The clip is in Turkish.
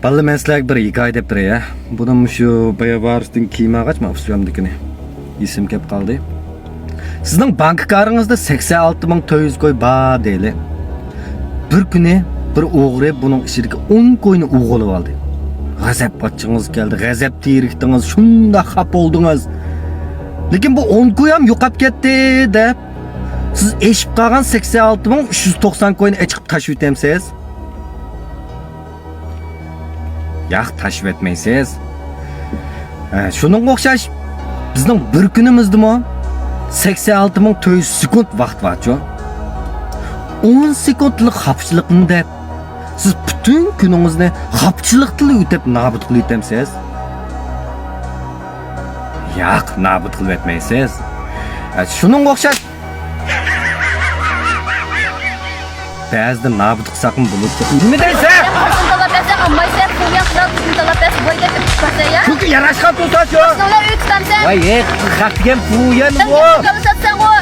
Ballı men sizlarga bir hikoya deb turay ya. Bunun şu Bayavarus'tan kiyimi ağaçma Avstriyamdakini. Esim kep qoldi. Sizning bank kartыңizda 86.400 koy bor deyli. Bir kuni bir o'g'ri buning ichidagi 10 koyni o'g'irlab oldi. G'azab botchingiz keldi, g'azab terikdingiz, shunda xap oldingiz. Lekin bu 10 koy ham yo'qolib ketdi deb siz eshib qolgan 86.390 koyni chiqib tashib o'tamsiz. Yo'q, tashib etmaysiz. Shuningga o'xshash bizning bir kunimizdimi 86.400 sekund vaqt bor-ku. 10 sekundlik xavfchilikni deb siz butun kuningizni xavfchilikda o'tib nobud qilib o'tamsiz. Yo'q, nobud qilib etmaysiz. Shuningga o'xshash ba'zida nobud qilsaqmi bo'ladi. Nima deysan? Çünkü yanaşkan tutaşıyor. Sonra öyle tutamsan. Vay, hakkım bu yan bu. Sen satsan o.